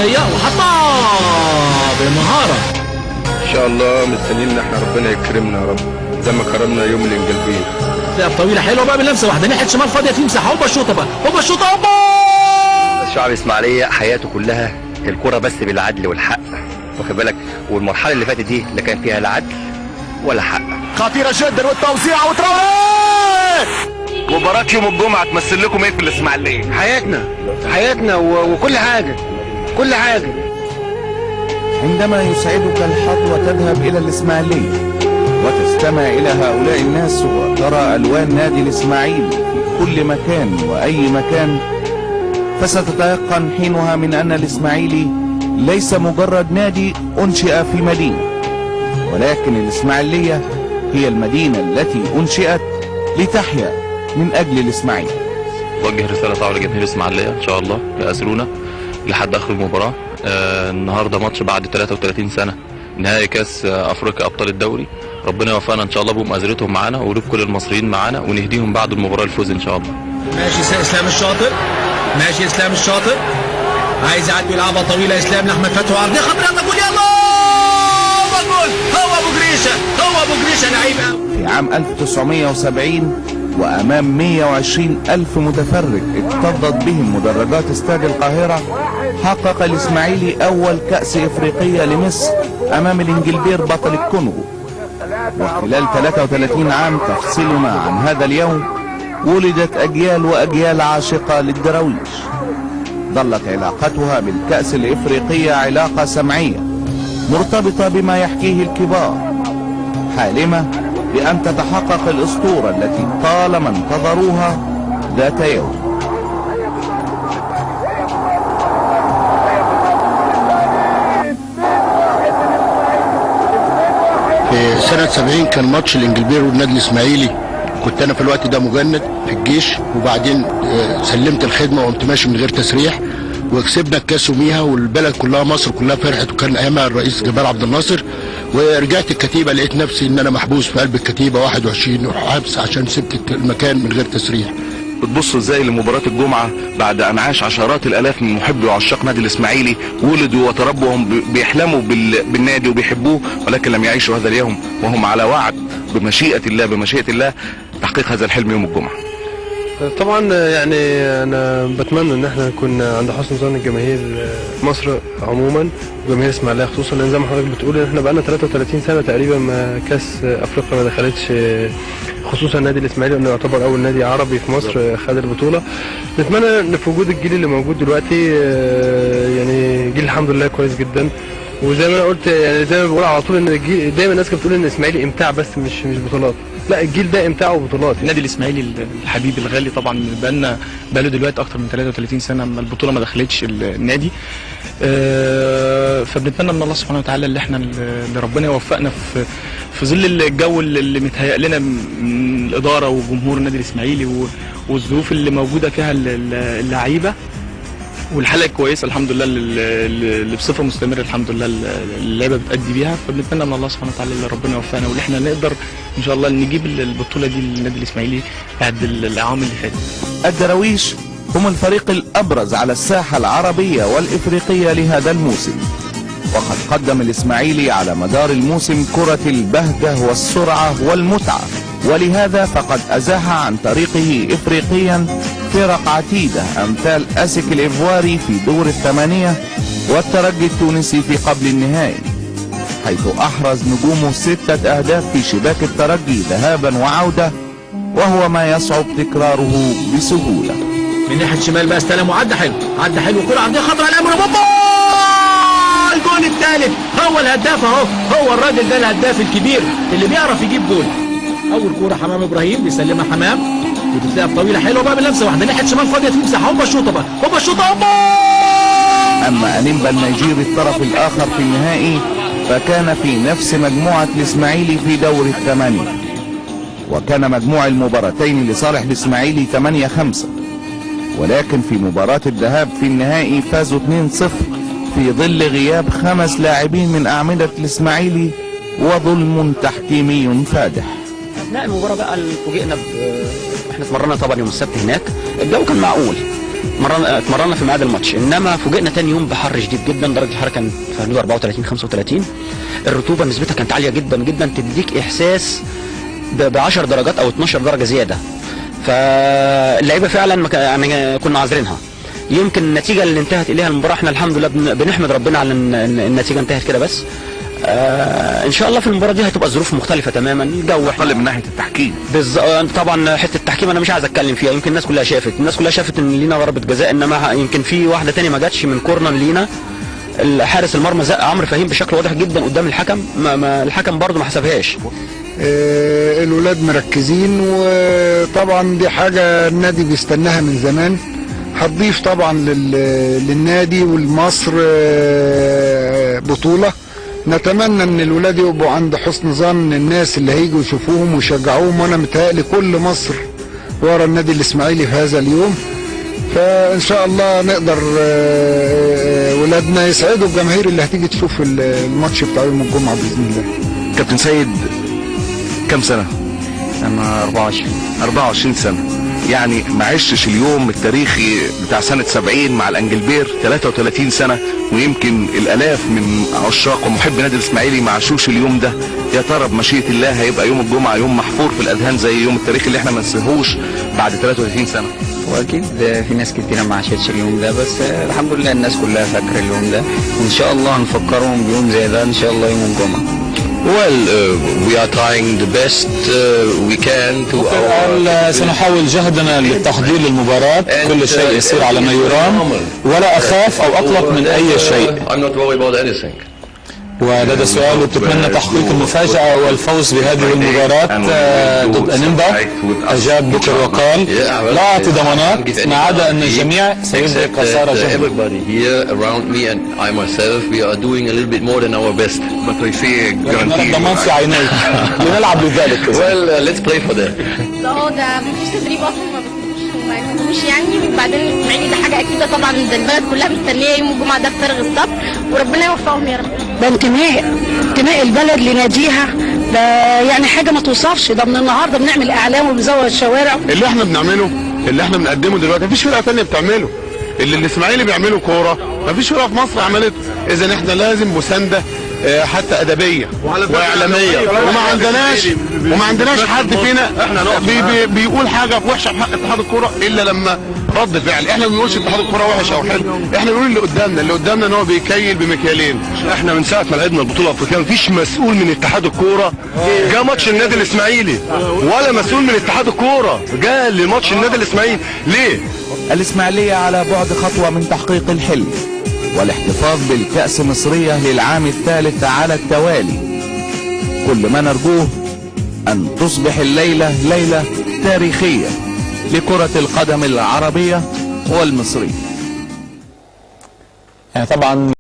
عرضيه وحطها بمهاره. ان شاء الله مستنيين ان احنا ربنا يكرمنا يا رب زي ما كرمنا يوم الانجلبيه. لعب طويله حلوه بقى بلمسه واحده ناحيه شمال فاضيه في مساحه. هوبا الشوطه بقى، هوبا الشوطه، هوبا. شعب اسماعيليه حياته كلها الكره بس بالعدل والحق، واخد بالك؟ والمرحله اللي فاتت دي لا كان فيها لا عدل ولا حق. خطيره جدا والتوزيع وتراوري. مباراه يوم الجمعه تمثل لكم ايه في الاسماعيليه؟ حياتنا وكل حاجه كل حاجه. عندما يسعدك الحظ وتذهب إلى الإسماعيلية وتستمع إلى هؤلاء الناس وترى ألوان نادي الإسماعيلي في كل مكان وأي مكان، فستتيقن حينها من أن الإسماعيلي ليس مجرد نادي أنشئ في مدينة، ولكن الإسماعيلية هي المدينة التي أنشئت لتحيا من أجل الإسماعيلي. وجه رسالة طبعا لجماهير الإسماعيلية إن شاء الله يأسرونا لحد آخر المباراة. النهارده ماتش بعد 33 سنة نهائي كاس افريقيا ابطال الدوري. ربنا يوفقنا ان شاء الله بمؤازرتهم معانا وقلوب كل المصريين معانا ونهديهم بعد المباراة الفوز ان شاء الله. ماشي اسلام الشاطر، ماشي اسلام الشاطر عايز يعدي يلعبها طويله. اسلام لاحمد فتحي وعرضيه خطيره. يلا جول، يلا جول. هو ابو جريشه، هو ابو جريشه لعيب قوي. في عام 1970 وأمام 120 ألف متفرج اكتظت بهم مدرجات استاد القاهرة، حقق الإسماعيلي أول كأس إفريقية لمصر أمام الإنجلبير بطل الكونغو. وخلال 33 عام تفصلنا عن هذا اليوم ولدت أجيال وأجيال عاشقة للدراويش. ظلت علاقتها بالكأس الإفريقية علاقة سمعية مرتبطة بما يحكيه الكبار، حالمة بأن تتحقق الأسطورة التي طالما انتظروها ذات يوم. في سنة 70 كان ماتش الانجلبير والنادي الاسماعيلي، كنت انا في الوقت ده مجند في الجيش، وبعدين سلمت الخدمة وقمت ماشي من غير تسريح وكسبنا الكاس يوميها، والبلد كلها مصر كلها فرحت، وكان ايامها الرئيس جمال عبد الناصر. ورجعت الكتيبة لقيت نفسي ان انا محبوس في قلب الكتيبة 21 حبس عشان سبت المكان من غير تسريح. بتبصوا ازاي لمباراه الجمعه بعد ان عاش عشرات الالاف من محبي وعشاق نادي الاسماعيلي، ولدوا وتربوا وهم بيحلموا بالنادي وبيحبوه، ولكن لم يعيشوا هذا اليوم وهم على وعد بمشيئه الله تحقيق هذا الحلم يوم الجمعه. طبعا يعني انا بتمنى ان احنا نكون عند حسن ظن الجماهير مصر عموما وجماهير اسماعيليه خصوصا، لان زي ما حضرتك بتقول ان احنا بقالنا 33 سنه تقريبا ما كاس افريقيا ما دخلتش، خصوصا النادي الاسماعيلي انه يعتبر اول نادي عربي في مصر خد البطوله. نتمنى ان في وجود الجيل اللي موجود دلوقتي، يعني جيل الحمد لله كويس جدا، وزي ما انا قلت يعني زي ما بقول على طول ان الجيل دايما الناس كانت بتقول ان الاسماعيلي امتاع بس مش بطولات، لا الجيل ده امتاع وبطولات. النادي الاسماعيلي الحبيب الغالي طبعا بقاله دلوقتي اكتر من 33 سنة ما البطولة ما دخلتش النادي. فبنتمنى من الله سبحانه وتعالى اللي ربنا يوفقنا في ظل الجو اللي متهيأ لنا من الإدارة وجمهور النادي الاسماعيلي والظروف اللي موجودة فيها اللعيبة والحلقه كويسه الحمد لله اللي بصفه مستمره الحمد لله اللعيبه بتأدي بيها. فبنتمنى من الله سبحانه وتعالى اللي ربنا يوفقنا واللي احنا نقدر ان شاء الله نجيب البطوله دي للنادي الاسماعيلي بعد الاعوام اللي فاتت. الدراويش هم الفريق الأبرز على الساحة العربية والإفريقية لهذا الموسم، وقد قدم الإسماعيلي على مدار الموسم كرة البهجة والسرعة والمتعة، ولهذا فقد أزاح عن طريقه إفريقيا فرق عتيدة أمثال أسك الإيفواري في دور الثمانية والترجي التونسي في قبل النهائي، حيث أحرز نجومه 6 أهداف في شباك الترجي ذهابا وعودة، وهو ما يصعب تكراره بسهولة. من ناحية الشمال بقى استلم وعدى حلو، عدى حلو، كرة عرضية خطرة الأمر بابا الجول الثالث. هو الهداف اهو، هو الراجل ده الهداف الكبير اللي بيعرف يجيب جول. أول كرة حمام إبراهيم بيسلمها حمام وبتلعب طويلة حلوة بقى بلمسة واحدة ناحية شمال فاضية في مساحة. هوبا الشوطة بقى، هوبا الشوطة، هوبا. أما أنيمبا النيجيري الطرف الآخر في النهائي فكان في نفس مجموعة الإسماعيلي في دور الثمانية، وكان مجموع المباراتين لصالح الإسماعيلي 8-5، ولكن في مباراة الذهاب في النهائي فازوا 2-0 في ظل غياب 5 لاعبين من أعمدة الإسماعيلي وظلم تحكيمي فادح. اثناء المباراه بقى فوجئنا احنا اتمرنا طبعا يوم السبت هناك، الجو كان معقول اتمرنا في ميعاد الماتش، انما فوجئنا تاني يوم بحر شديد جدا، درجه الحراره كان في حدود 34 35، الرطوبه نسبتها كانت عاليه جدا جدا، تديك احساس ب 10 درجات او 12 درجه زياده. فاللعيبه فعلا يعني كنا عاذرينها. يمكن النتيجه اللي انتهت اليها المباراه احنا الحمد لله بنحمد ربنا على ان النتيجه انتهت كده بس. ان شاء الله في المباراه دي هتبقى الظروف مختلفه تماما، الجو اقل من ناحيه التحكيم. طبعا حته التحكيم انا مش عايز اتكلم فيها، يمكن الناس كلها شافت ان لينا ضربه جزاء، انما يمكن في واحده تانية ما جاتش من كورنر لينا، الحارس المرمى زق عمرو فهيم بشكل واضح جدا قدام الحكم، الحكم برضه ما حسبهاش. الولاد مركزين، وطبعا دي حاجه النادي بيستناها من زمان، هتضيف طبعا للنادي ولمصر بطوله. نتمنى ان الولاد يبقوا عند حسن ظن الناس اللي هيجوا يشوفوهم ويشجعوهم، وانا متهيألي كل مصر ورا النادي الاسماعيلي في هذا اليوم. فان شاء الله نقدر ولادنا يسعدوا الجماهير اللي هتيجي تشوف الماتش بتاع يوم الجمعه باذن الله. كابتن سيد كم سنه؟ انا 24 سنه، يعني ما عشتش اليوم التاريخي بتاع سنة 70 مع الانجلبير 33 سنة، ويمكن الالاف من عشاق ومحب نادي الاسماعيلي ما عاشوش اليوم ده. يا ترى بمشيئة الله هيبقى يوم الجمعة يوم محفور في الاذهان زي يوم التاريخ اللي احنا ما نسيهوش بعد 33 سنة؟ واكيد في ناس كتيره ما عاشتش اليوم ده، بس الحمد لله الناس كلها فاكره اليوم ده، وان شاء الله هنفكرهم بيوم زي ده ان شاء الله يوم الجمعه. Well, we are trying the best we can to سنحاول جهدنا للتحضير للمباراة، كل شيء يسير على ما يرام، ولا أخاف أو أقلق من أي شيء. I'm not worried about anything. ولدى سؤال تتمنى تحقيق المفاجأة والفوز بهذه المباراة ضد أنيمبا. أجاب بكر وقال لا أعطي ضمانات ما عدا أن الجميع سيبذل قصارى جهده. Everybody here around me and I myself we are doing a little bit more than our best. But I see نرى الضمان في عينيك لنلعب لذلك. Well, let's play for that. ده مفيش تدريب اصلا، ما يكونوش يعني. وبعدين الاسماعيلي ده حاجه اكيده طبعا، ده البلد كلها مستنيه يوم الجمعه ده بفارغ الصبر، وربنا يوفقهم يا رب. ده انتماء البلد لناديها، ده يعني حاجه ما توصفش. ده من النهارده بنعمل اعلام وبنزود الشوارع. اللي احنا بنعمله اللي احنا بنقدمه دلوقتي مفيش فرقه ثانيه بتعمله. اللي الاسماعيلي بيعمله كوره مفيش فرقه في مصر عملته. اذا احنا لازم مسانده حتى ادبيه واعلاميه، وما عندناش حد فينا بيقول حاجه وحشه في حق اتحاد الكوره الا لما رد فعل. احنا ما بنقولش اتحاد الكوره وحش او حلو، احنا بنقول اللي قدامنا ان هو بيكيل بمكيالين. احنا من ساعه ما لعبنا البطوله الافريقيه مفيش مسؤول من اتحاد الكوره جه ماتش النادي الاسماعيلي، ولا مسؤول من اتحاد الكوره جه لماتش النادي الاسماعيلي. ليه؟ الاسماعيلية على بعد خطوة من تحقيق الحلم والاحتفاظ بالكأس مصرية للعام الثالث على التوالي. كل ما نرجوه أن تصبح الليلة ليلة تاريخية لكرة القدم العربية والمصرية. يعني طبعا